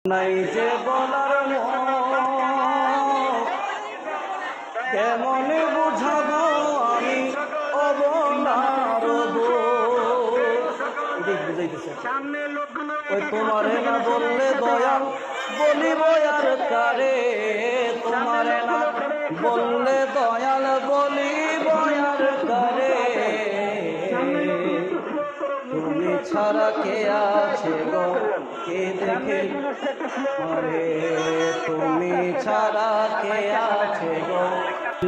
নাই যে বলার কেমনে বুঝাবো আমি অবলার বুঝাইতেছে ওই তোমারে না বললে দয়াল বলিব আর কারে, তোমারে না বললে দয়াল বলিব আর কারে, তুমি ছাড়া কে আছে গো কে দেখে আরে, তুমি ছাড়া কে আছে গো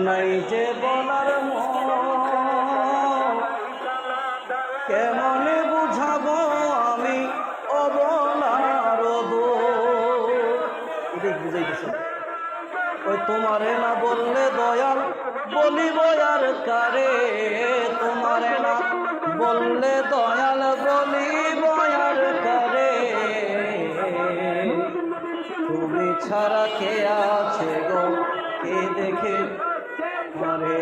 নাই যে বলার কেমনে বুঝাবো আমি অবলার বুঝাইতেছে ওই তোমারে না বললে দয়াল বলিব আর কারে, তোমারে না বললে দয়াল বলিব আর কারে, তুমি ছাড়া কে আছে গো কে দেখে আরে,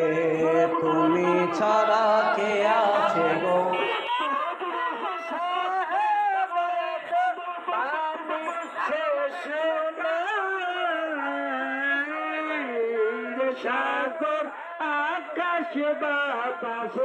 তুমি ছাড়া কে আছে গো সাগর আকাশ বাতাস